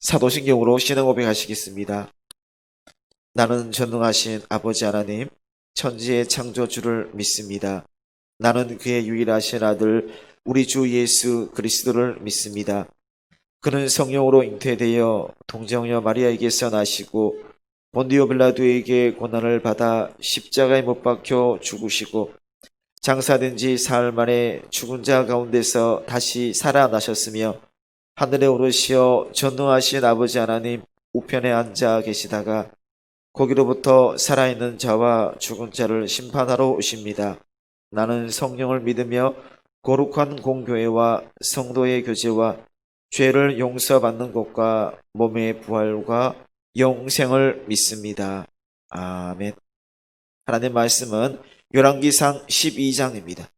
사도신경으로 신앙 고백하시겠습니다. 나는 전능하신 아버지 하나님, 천지의 창조주를 믿습니다. 나는 그의 유일하신 아들 우리 주 예수 그리스도를 믿습니다. 그는 성령으로 잉태되어 동정녀 마리아에게서 나시고 본디오 빌라도에게 고난을 받아 십자가에 못 박혀 죽으시고 장사된 지 사흘 만에 죽은 자 가운데서 다시 살아나셨으며 하늘에 오르시어 전능하신 아버지 하나님 우편에 앉아 계시다가 거기로부터 살아있는 자와 죽은 자를 심판하러 오십니다. 나는 성령을 믿으며 거룩한 공교회와 성도의 교제와 죄를 용서받는 것과 몸의 부활과 영생을 믿습니다. 아멘. 하나님의 말씀은 열왕기상 12장입니다.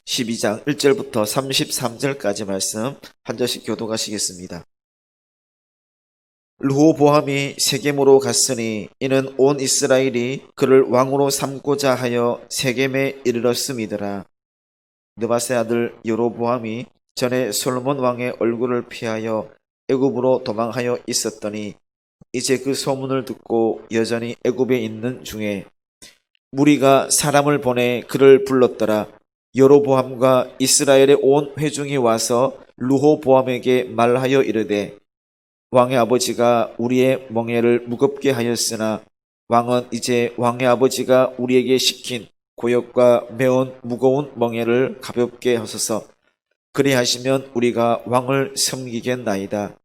12장 1절부터 33절까지 말씀 한 절씩 교독하시겠습니다. 르호보암이 세겜으로 갔으니 이는 온 이스라엘이 그를 왕으로 삼고자 하여 세겜에 이르렀음이더라. 느바세 아들 여로보암이 전에 솔로몬 왕의 얼굴을 피하여 애굽으로 도망하여 있었더니 이제 그 소문을 듣고 여전히 애굽에 있는 중에 무리가 사람을 보내 그를 불렀더라. 여로보암과 이스라엘의 온 회중이 와서 르호보암에게 말하여 이르되 왕의 아버지가 우리의 멍에를 무겁게 하였으나 왕은 이제 왕의 아버지가 우리에게 시킨 고역과 매운 무거운 멍에를 가볍게 하소서. 그리하시면 우리가 왕을 섬기겠나이다.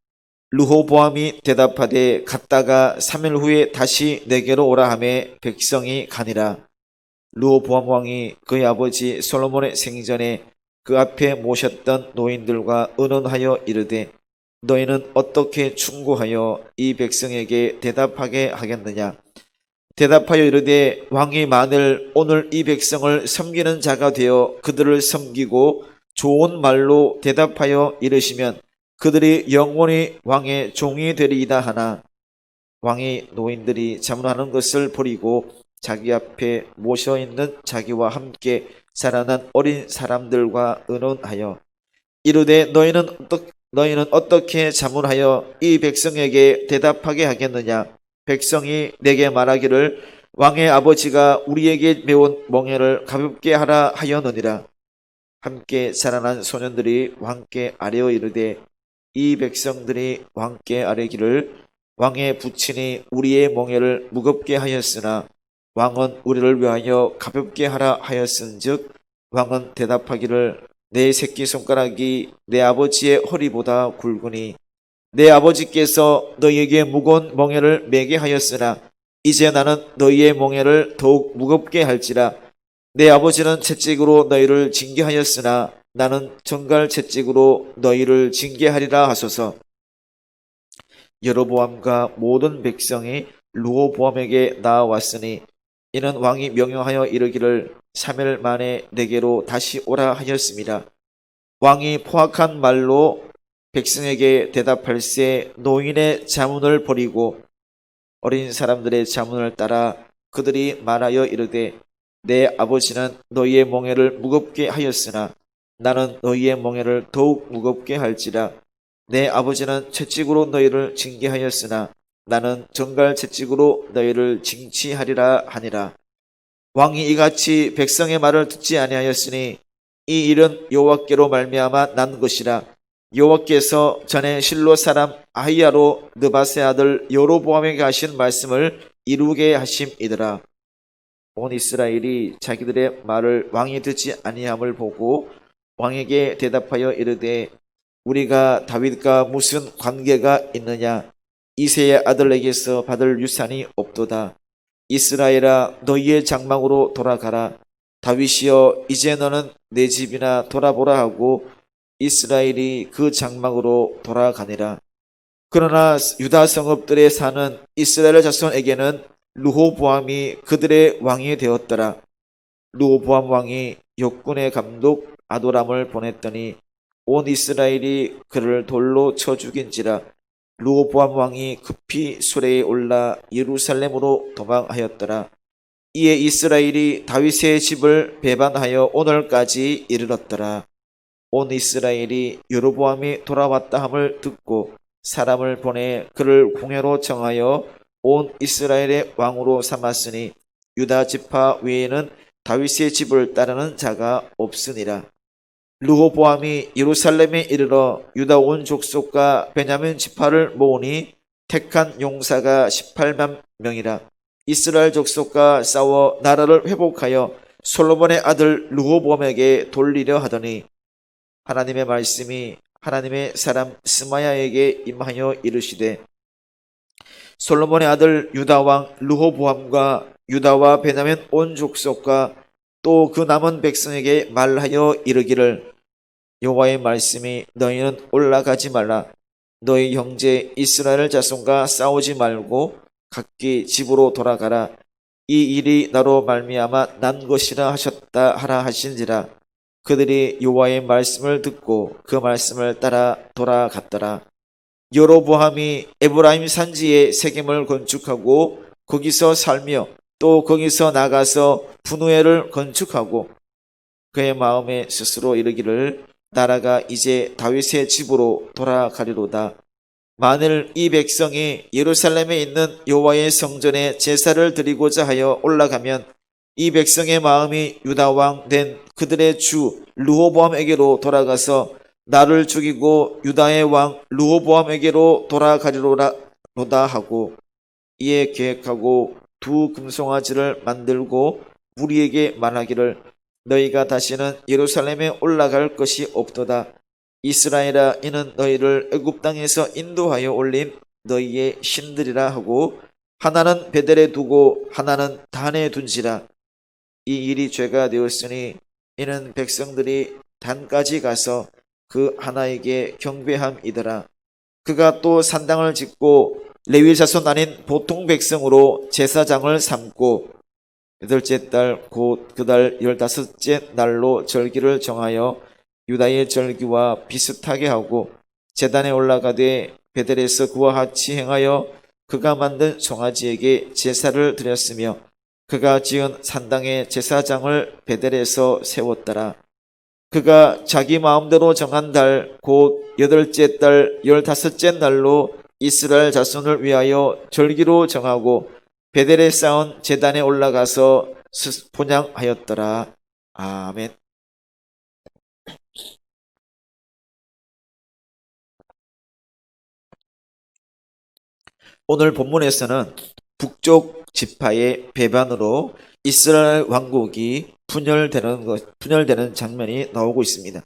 르호보암이 대답하되 갔다가 3일 후에 다시 내게로 오라 하매 백성이 가니라. 르호보암 왕이 그의 아버지 솔로몬의 생전에 그 앞에 모셨던 노인들과 의논하여 이르되 너희는 어떻게 충고하여 이 백성에게 대답하게 하겠느냐. 대답하여 이르되 왕이 만일 오늘 이 백성을 섬기는 자가 되어 그들을 섬기고 좋은 말로 대답하여 이르시면 그들이 영원히 왕의 종이 되리이다 하나 왕이 노인들이 자문하는 것을 버리고 자기 앞에 모셔있는 자기와 함께 자라난 어린 사람들과 의논하여 이르되 너희는 어떻게 자문하여 이 백성에게 대답하게 하겠느냐. 백성이 내게 말하기를 왕의 아버지가 우리에게 메운 멍에를 가볍게 하라 하였느니라. 함께 자라난 소년들이 왕께 아뢰어 이르되 이 백성들이 왕께 아뢰기를 왕의 부친이 우리의 멍에를 무겁게 하였으나 왕은 우리를 위하여 가볍게 하라 하였은즉 왕은 대답하기를 내 새끼손가락이 내 아버지의 허리보다 굵으니 내 아버지께서 너희에게 무거운 멍에를 매게 하였으나 이제 나는 너희의 멍에를 더욱 무겁게 할지라. 내 아버지는 채찍으로 너희를 징계하였으나 나는 정갈 채찍으로 너희를 징계하리라 하소서. 여로보암과 모든 백성이 르호보암에게 나아왔으니 이는 왕이 명령하여 이르기를 3일 만에 내게로 다시 오라 하였습니다. 왕이 포악한 말로 백성에게 대답할새 노인의 자문을 버리고 어린 사람들의 자문을 따라 그들이 말하여 이르되 내 아버지는 너희의 멍에를 무겁게 하였으나 나는 너희의 멍에를 더욱 무겁게 할지라. 내 아버지는 채찍으로 너희를 징계하였으나 나는 정갈 채찍으로 너희를 징치하리라 하니라. 왕이 이같이 백성의 말을 듣지 아니하였으니 이 일은 여호와께로 말미암아 난 것이라. 여호와께서 전에 실로 사람 아히야로 느바세 아들 여로보암에게 하신 말씀을 이루게 하심이더라. 온 이스라엘이 자기들의 말을 왕이 듣지 아니함을 보고 왕에게 대답하여 이르되 우리가 다윗과 무슨 관계가 있느냐. 이새의 아들에게서 받을 유산이 없도다. 이스라엘아 너희의 장막으로 돌아가라. 다윗이여 이제 너는 내 집이나 돌아보라 하고 이스라엘이 그 장막으로 돌아가니라. 그러나 유다 성읍들에 사는 이스라엘 자손에게는 르호보암이 그들의 왕이 되었더라. 르호보암 왕이 역군의 감독 아도람을 보냈더니 온 이스라엘이 그를 돌로 쳐 죽인지라. 르호보암 왕이 급히 수레에 올라 예루살렘으로 도망하였더라. 이에 이스라엘이 다윗의 집을 배반하여 오늘까지 이르렀더라. 온 이스라엘이 여로보암이 돌아왔다 함을 듣고 사람을 보내 그를 공회로 정하여 온 이스라엘의 왕으로 삼았으니 유다 지파 외에는 다윗의 집을 따르는 자가 없으니라. 르호보암이 예루살렘에 이르러 유다 온 족속과 베냐민 지파를 모으니 택한 용사가 18만 명이라. 이스라엘 족속과 싸워 나라를 회복하여 솔로몬의 아들 르호보암에게 돌리려 하더니 하나님의 말씀이 하나님의 사람 스마야에게 임하여 이르시되 솔로몬의 아들 유다 왕 르호보암과 유다와 베냐민 온 족속과 또 그 남은 백성에게 말하여 이르기를 여호와의 말씀이 너희는 올라가지 말라. 너희 형제 이스라엘 자손과 싸우지 말고 각기 집으로 돌아가라. 이 일이 나로 말미암아 난 것이라 하셨다 하라 하신지라. 그들이 여호와의 말씀을 듣고 그 말씀을 따라 돌아갔더라. 여로보암이 에브라임 산지에 세겜을 건축하고 거기서 살며 또 거기서 나가서 분우엘을 건축하고 그의 마음에 스스로 이르기를 나라가 이제 다윗의 집으로 돌아가리로다. 만일 이 백성이 예루살렘에 있는 여호와의 성전에 제사를 드리고자 하여 올라가면 이 백성의 마음이 유다 왕 된 그들의 주 르호보암에게로 돌아가서 나를 죽이고 유다의 왕 르호보암에게로 돌아가리로다 하고 이에 계획하고 두 금송아지를 만들고 무리에게 말하기를 너희가 다시는 예루살렘에 올라갈 것이 없도다. 이스라엘아 이는 너희를 애굽 땅에서 인도하여 올린 너희의 신들이라 하고 하나는 베델에 두고 하나는 단에 둔지라. 이 일이 죄가 되었으니 이는 백성들이 단까지 가서 그 하나에게 경배함이더라. 그가 또 산당을 짓고 레위 자손 아닌 보통 백성으로 제사장을 삼고 여덟째 달 곧 그달 15째 날로 절기를 정하여 유다의 절기와 비슷하게 하고 제단에 올라가되 베델에서 그와 같이 행하여 그가 만든 송아지에게 제사를 드렸으며 그가 지은 산당의 제사장을 베델에서 세웠더라. 그가 자기 마음대로 정한 달 곧 8째 달 15째 날로 이스라엘 자손을 위하여 절기로 정하고 베델에 쌓은 제단에 올라가서 본향하였더라. 아멘. 오늘 본문에서는 북쪽 지파의 배반으로 이스라엘 왕국이 분열되는 장면이 나오고 있습니다.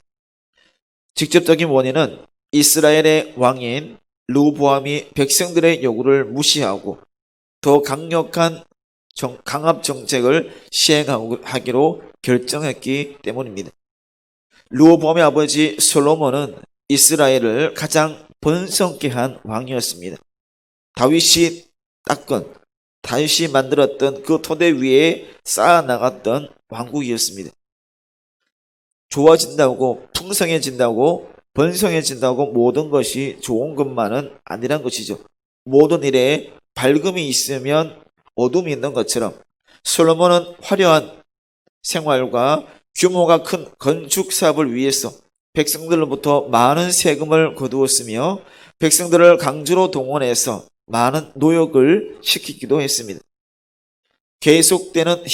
직접적인 원인은 이스라엘의 왕인 르호보암이 백성들의 요구를 무시하고 더 강력한 강압 정책을 시행하기로 결정했기 때문입니다. 르호보암의 아버지 솔로몬은 이스라엘을 가장 번성케 한 왕이었습니다. 다윗이 만들었던 그 토대 위에 쌓아나갔던 왕국이었습니다. 좋아진다고, 풍성해진다고, 번성해진다고 모든 것이 좋은 것만은 아니란 것이죠. 모든 일에 밝음이 있으면 어둠이 있는 것처럼 솔로몬은 화려한 생활과 규모가 큰 건축 사업을 위해서 백성들로부터 많은 세금을 거두었으며 백성들을 강제로 동원해서 많은 노역을 시키기도 했습니다. 계속되는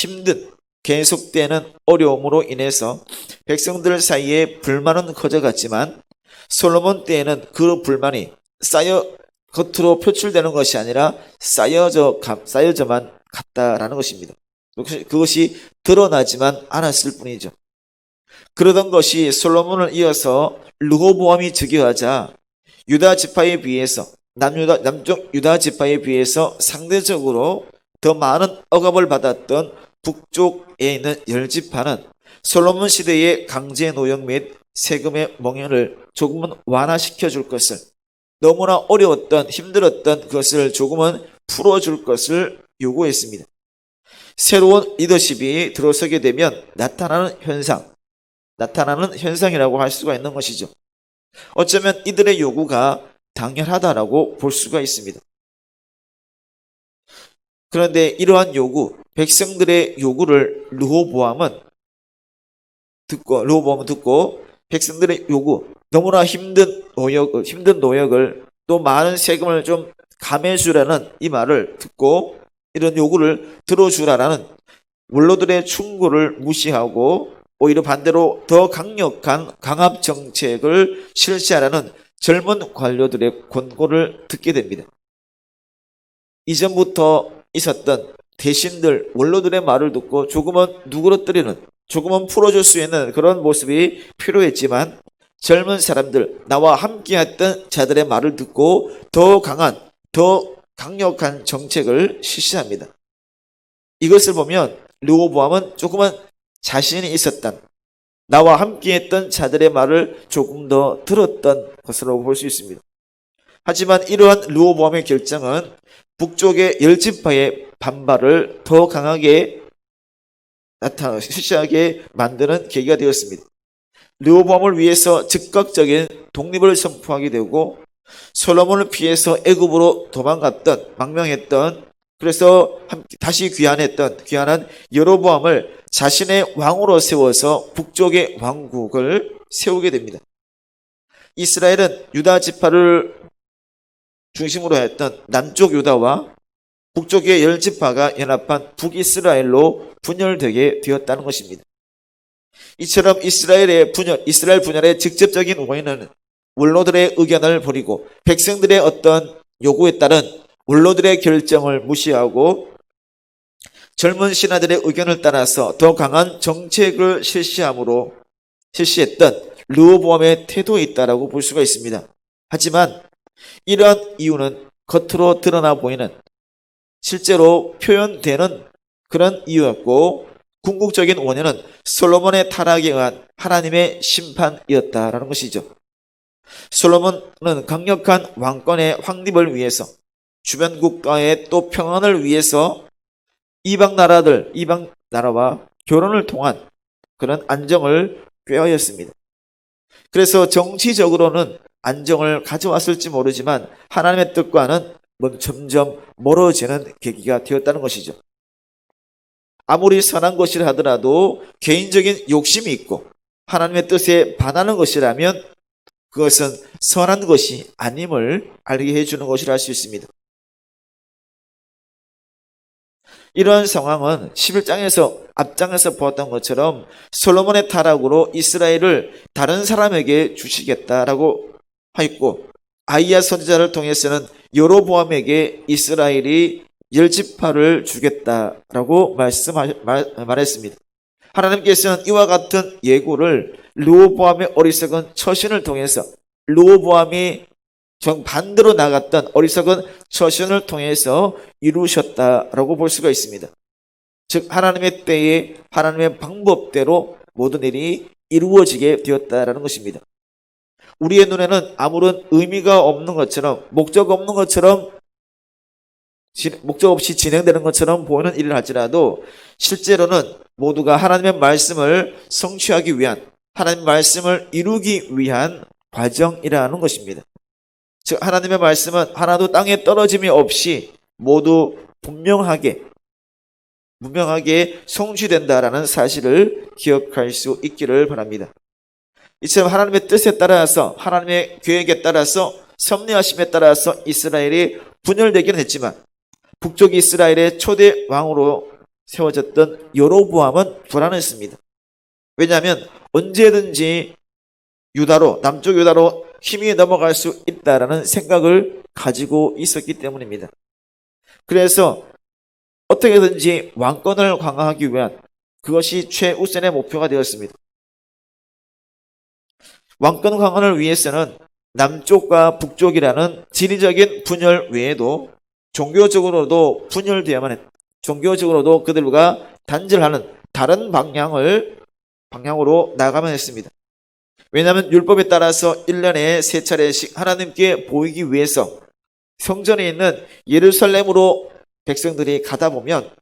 어려움으로 인해서 백성들 사이에 불만은 커져갔지만 솔로몬 때에는 그 불만이 겉으로 표출되는 것이 아니라 쌓여져만 갔다라는 것입니다. 그것이 드러나지만 않았을 뿐이죠. 그러던 것이 솔로몬을 이어서 르호보암이 즉위하자 유다 지파에 비해서 남쪽 유다 지파에 비해서 상대적으로 더 많은 억압을 받았던 북쪽에 있는 10지파는 솔로몬 시대의 강제 노역 및 세금의 몽연을 조금은 완화시켜 줄 것을, 너무나 어려웠던 힘들었던 것을 조금은 풀어줄 것을 요구했습니다. 새로운 리더십이 들어서게 되면 나타나는 현상이라고 할 수가 있는 것이죠. 어쩌면 이들의 요구가 당연하다라고 볼 수가 있습니다. 그런데 이러한 요구, 백성들의 요구를 르호보암은 듣고 백성들의 요구, 너무나 힘든 노역을 또 많은 세금을 좀 감해주라는 이 말을 듣고 이런 요구를 들어주라라는 원로들의 충고를 무시하고 오히려 반대로 더 강력한 강압 정책을 실시하라는 젊은 관료들의 권고를 듣게 됩니다. 이전부터 있었던 대신들, 원로들의 말을 듣고 조금은 누그러뜨리는, 조금은 풀어줄 수 있는 그런 모습이 필요했지만 젊은 사람들, 나와 함께했던 자들의 말을 듣고 더 강한, 더 강력한 정책을 실시합니다. 이것을 보면 르호보암은 조금은 자신이 있었던, 나와 함께했던 자들의 말을 조금 더 들었던 것으로 볼 수 있습니다. 하지만 이러한 르호보암의 결정은 북쪽의 10지파의 반발을 더 강하게 실시하게 만드는 계기가 되었습니다. 르호보암을 위해서 즉각적인 독립을 선포하게 되고 솔로몬을 피해서 애굽으로 도망갔던 망명했던 그래서 다시 귀환한 여로보암을 자신의 왕으로 세워서 북쪽의 왕국을 세우게 됩니다. 이스라엘은 유다 지파를 중심으로 했던 남쪽 유다와 북쪽의 10지파가 연합한 북이스라엘로 분열되게 되었다는 것입니다. 이처럼 이스라엘 분열의 직접적인 원인은 원로들의 의견을 버리고 백성들의 어떤 요구에 따른 원로들의 결정을 무시하고 젊은 신하들의 의견을 따라서 더 강한 정책을 실시했던 르호보암의 태도에 있다라고 볼 수가 있습니다. 하지만 이러한 이유는 겉으로 드러나 보이는 실제로 표현되는 그런 이유였고 궁극적인 원인은 솔로몬의 타락에 의한 하나님의 심판이었다라는 것이죠. 솔로몬은 강력한 왕권의 확립을 위해서 주변 국가의 또 평안을 위해서 이방 나라와 결혼을 통한 그런 안정을 꾀하였습니다. 그래서 정치적으로는 안정을 가져왔을지 모르지만 하나님의 뜻과는 점점 멀어지는 계기가 되었다는 것이죠. 아무리 선한 것이라 하더라도 개인적인 욕심이 있고 하나님의 뜻에 반하는 것이라면 그것은 선한 것이 아님을 알게 해주는 것이라 할 수 있습니다. 이러한 상황은 11장에서 앞장에서 보았던 것처럼 솔로몬의 타락으로 이스라엘을 다른 사람에게 주시겠다라고 하였고 아히야 선지자를 통해서는 여로보암에게 이스라엘이 10지파를 주겠다라고 말했습니다. 하나님께서는 이와 같은 예고를 르호보암의 어리석은 처신을 통해서 르호보암이 정반대로 나갔던 어리석은 처신을 통해서 이루셨다라고 볼 수가 있습니다. 즉 하나님의 때에 하나님의 방법대로 모든 일이 이루어지게 되었다라는 것입니다. 우리의 눈에는 아무런 의미가 없는 것처럼 목적 없이 진행되는 것처럼 보이는 일을 할지라도 실제로는 모두가 하나님의 말씀을 성취하기 위한 하나님의 말씀을 이루기 위한 과정이라는 것입니다. 즉 하나님의 말씀은 하나도 땅에 떨어짐이 없이 모두 분명하게 성취된다라는 사실을 기억할 수 있기를 바랍니다. 이처럼 하나님의 뜻에 따라서 하나님의 계획에 따라서 섭리하심에 따라서 이스라엘이 분열되긴 했지만 북쪽 이스라엘의 초대 왕으로 세워졌던 여로보암은 불안했습니다. 왜냐하면 언제든지 남쪽 유다로 힘이 넘어갈 수 있다라는 생각을 가지고 있었기 때문입니다. 그래서 어떻게든지 왕권을 강화하기 위한 그것이 최우선의 목표가 되었습니다. 왕권 강화를 위해서는 남쪽과 북쪽이라는 지리적인 분열 외에도 종교적으로도 그들과 단절하는 다른 방향으로 나가면 했습니다. 왜냐하면 율법에 따라서 1년에 3차례씩 하나님께 보이기 위해서 성전에 있는 예루살렘으로 백성들이 가다 보면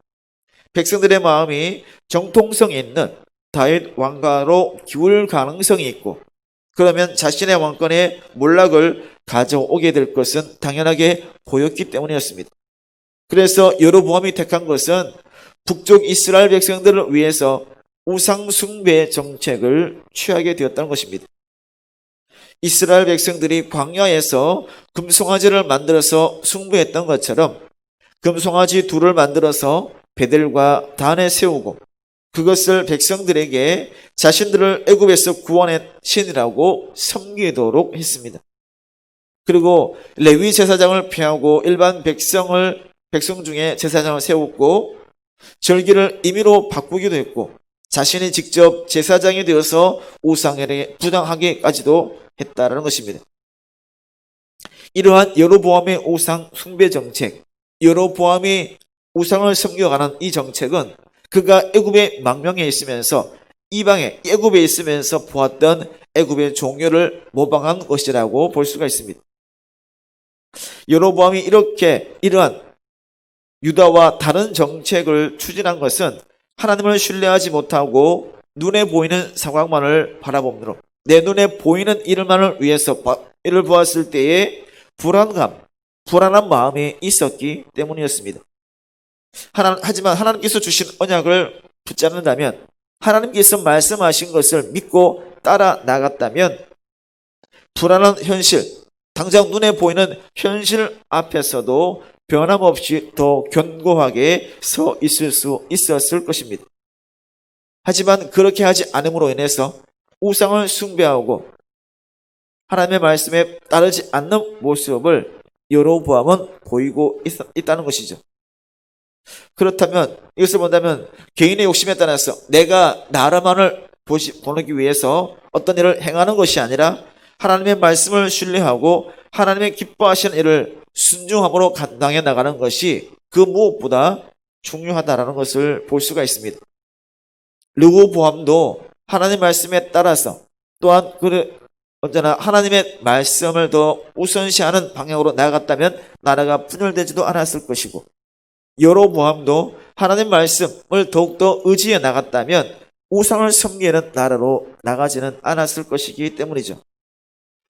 백성들의 마음이 정통성 있는 다윗 왕가로 기울 가능성이 있고 그러면 자신의 왕권에 몰락을 가져오게 될 것은 당연하게 보였기 때문이었습니다. 그래서 여로보암이 택한 것은 북쪽 이스라엘 백성들을 위해서 우상 숭배 정책을 취하게 되었다는 것입니다. 이스라엘 백성들이 광야에서 금송아지를 만들어서 숭배했던 것처럼 금송아지 둘을 만들어서 베델과 단에 세우고 그것을 백성들에게 자신들을 애굽에서 구원한 신이라고 섬기도록 했습니다. 그리고 레위 제사장을 피하고 일반 백성 중에 제사장을 세웠고 절기를 임의로 바꾸기도 했고 자신이 직접 제사장이 되어서 우상에게 부당하게까지도 했다라는 것입니다. 이러한 여로보암의 우상 숭배 정책, 여로보암이 우상을 섬겨가는 이 정책은 그가 애굽의 망명에 있으면서 이방의 애굽에 있으면서 보았던 애굽의 종교를 모방한 것이라고 볼 수가 있습니다. 여로보암이 이렇게 이러한 유다와 다른 정책을 추진한 것은 하나님을 신뢰하지 못하고 눈에 보이는 상황만을 바라보므로 내 눈에 보이는 일만을 위해서 이를 보았을 때에 불안한 마음이 있었기 때문이었습니다. 하지만 하나님께서 주신 언약을 붙잡는다면 하나님께서 말씀하신 것을 믿고 따라 나갔다면 불안한 현실, 당장 눈에 보이는 현실 앞에서도 변함없이 더 견고하게 서 있을 수 있었을 것입니다. 하지만 그렇게 하지 않음으로 인해서 우상을 숭배하고 하나님의 말씀에 따르지 않는 모습을 여로보암은 보이고 있다는 것이죠. 그렇다면 이것을 본다면 개인의 욕심에 따라서 내가 나라만을 보기 위해서 어떤 일을 행하는 것이 아니라 하나님의 말씀을 신뢰하고 하나님의 기뻐하시는 일을 순종함으로 감당해 나가는 것이 그 무엇보다 중요하다는 것을 볼 수가 있습니다. 르호보암도 하나님의 말씀에 따라서 또한 언제나 하나님의 말씀을 더 우선시하는 방향으로 나아갔다면 나라가 분열되지도 않았을 것이고 여로보암도 하나님 말씀을 더욱더 의지해 나갔다면 우상을 섬기는 나라로 나가지는 않았을 것이기 때문이죠.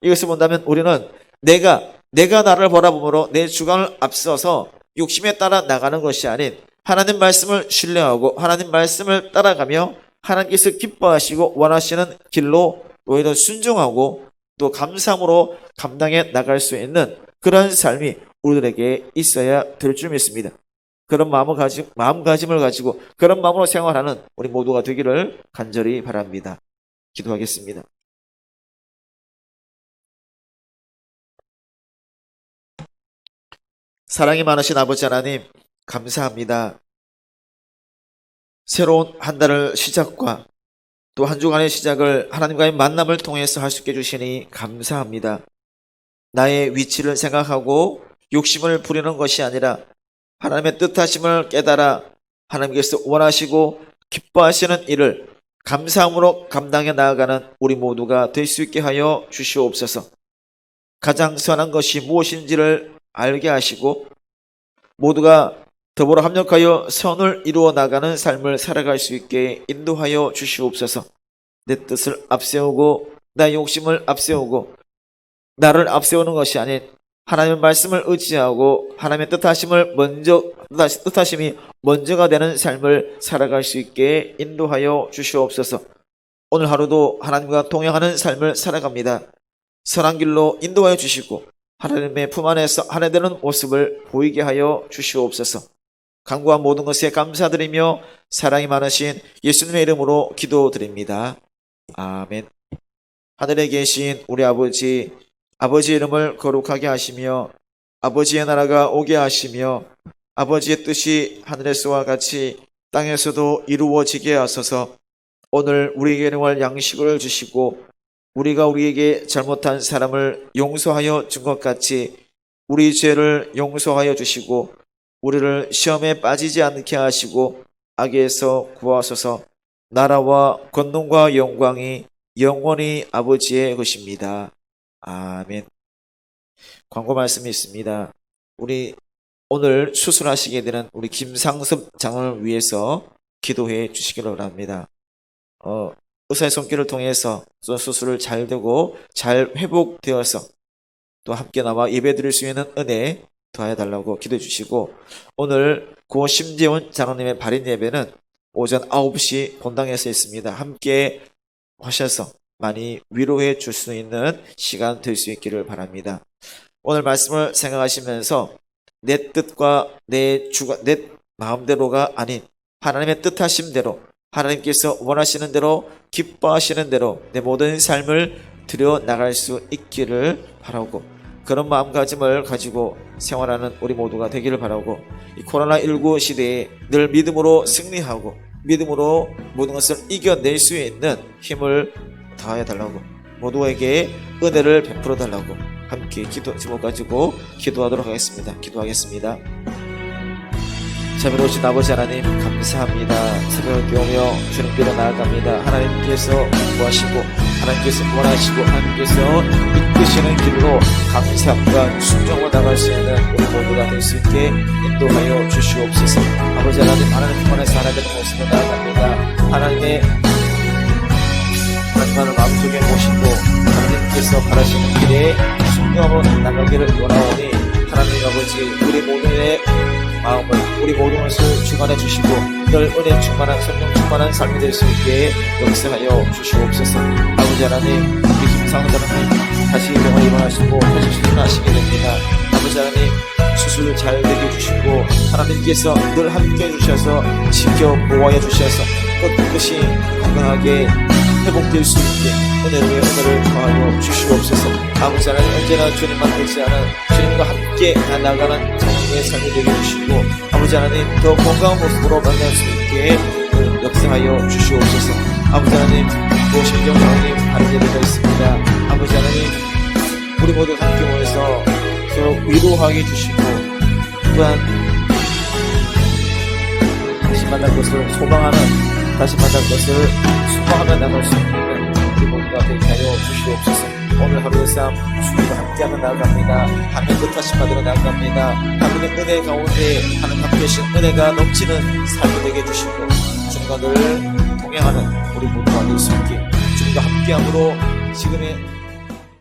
이것을 본다면 우리는 내가 나를 바라보므로 내 주관을 앞서서 욕심에 따라 나가는 것이 아닌 하나님 말씀을 신뢰하고 하나님 말씀을 따라가며 하나님께서 기뻐하시고 원하시는 길로 오히려 순종하고 또 감사함으로 감당해 나갈 수 있는 그런 삶이 우리들에게 있어야 될 줄 믿습니다. 그런 마음가짐을 가지고 그런 마음으로 생활하는 우리 모두가 되기를 간절히 바랍니다. 기도하겠습니다. 사랑이 많으신 아버지 하나님, 감사합니다. 새로운 한 달을 시작과 또 한 주간의 시작을 하나님과의 만남을 통해서 할 수 있게 해주시니 감사합니다. 나의 위치를 생각하고 욕심을 부리는 것이 아니라 하나님의 뜻하심을 깨달아 하나님께서 원하시고 기뻐하시는 일을 감사함으로 감당해 나아가는 우리 모두가 될 수 있게 하여 주시옵소서. 가장 선한 것이 무엇인지를 알게 하시고 모두가 더불어 합력하여 선을 이루어 나가는 삶을 살아갈 수 있게 인도하여 주시옵소서. 내 뜻을 앞세우고 나의 욕심을 앞세우고 나를 앞세우는 것이 아닌 하나님의 말씀을 의지하고 하나님의 뜻하심이 먼저가 되는 삶을 살아갈 수 있게 인도하여 주시옵소서. 오늘 하루도 하나님과 동행하는 삶을 살아갑니다. 선한 길로 인도하여 주시고 하나님의 품 안에서 하나되는 모습을 보이게 하여 주시옵소서. 간구한 모든 것에 감사드리며 사랑이 많으신 예수님의 이름으로 기도드립니다. 아멘. 하늘에 계신 우리 아버지, 아버지의 이름을 거룩하게 하시며 아버지의 나라가 오게 하시며 아버지의 뜻이 하늘에서와 같이 땅에서도 이루어지게 하소서. 오늘 우리에게 일용할 양식을 주시고 우리가 우리에게 잘못한 사람을 용서하여 준 것 같이 우리 죄를 용서하여 주시고 우리를 시험에 빠지지 않게 하시고 악에서 구하소서. 나라와 권능과 영광이 영원히 아버지의 것입니다. 아멘. 광고 말씀이 있습니다. 우리 오늘 수술하시게 되는 우리 김상섭 장을 위해서 기도해 주시기를 바랍니다. 의사의 손길을 통해서 또 수술을 잘 되고 잘 회복되어서 또 함께 나와 예배드릴 수 있는 은혜 더하여 달라고 기도해 주시고, 오늘 고 심재훈 장로님의 발인 예배는 오전 9시 본당에서 있습니다. 함께 하셔서 많이 위로해 줄 수 있는 시간 될 수 있기를 바랍니다. 오늘 말씀을 생각하시면서 내 뜻과 내 마음대로가 아닌 하나님의 뜻하심대로, 하나님께서 원하시는 대로, 기뻐하시는 대로 내 모든 삶을 드려 나갈 수 있기를 바라고, 그런 마음가짐을 가지고 생활하는 우리 모두가 되기를 바라고, 이 코로나19 시대에 늘 믿음으로 승리하고 믿음으로 모든 것을 이겨낼 수 있는 힘을 다해 달라고, 모두에게 은혜를 베풀어 달라고 함께 기도 제목 가지고 기도하도록 하겠습니다. 기도하겠습니다. 자비로우신 아버지 하나님, 감사합니다. 새벽을 깨우며 주님께로 나아갑니다. 하나님께서 구하시고 하나님께서 원하시고 하나님께서 이끄시는 길로 감사함과 순종으로 나갈 수 있는 우리 모두가 될 수 있게 인도하여 주시옵소서. 아버지 하나님, 하나님 편에서 하나님의 모습으로 나아갑니다. 하나님의 하나님을 마음속에 모시고 하나님께서 바라시는 길에 순종으로 나가기를 원하오니, 하나님 아버지, 우리 모두의 마음을, 우리 모든 것을 주관해 주시고 늘 은혜 충만한 성령 충만한 삶이 될 수 있게 역사하여 주시옵소서. 아버지 하나님, 우리 김상훈 다시 병을 입원하시고 다시 수술하시게 됩니다. 아버지 하나님, 수술 잘 되게 해주시고 하나님께서 늘 함께 해주셔서 지켜 보호해 주셔서 끝끝이 건강하게 회복될 수 있게 은혜로의 은혜를 더하여 주시옵소서. 아버지 하나님, 언제나 주님만 의지하는 주님과 함께 나아가는 장로의 삶이 되게 해주시고, 아버지 하나님, 더 건강한 모습으로 만날 수 있게 역사하여 주시옵소서. 아버지 하나님, 또 심정장로님 하는 예배가 있습니다. 아버지 하나님, 우리 모두 함께 모여서 서로 위로하게 해주시고, 또한 다시 만날 것을 소망하는, 다시 만날 것을 수고하며 나갈 수 있는 우리 모두가 되게 하여 주시옵소서. 오늘 하루의 삶 주님과 함께하며 나아갑니다. 하나님 뜻하심 받으러 나아갑니다. 하나님의 은혜 가운데 하나님 함께 하신 은혜가 넘치는 삶이 되게 해주시고, 주님과 늘 동행하는 우리 모두가 될 수 있게 주님과 함께함으로 지금의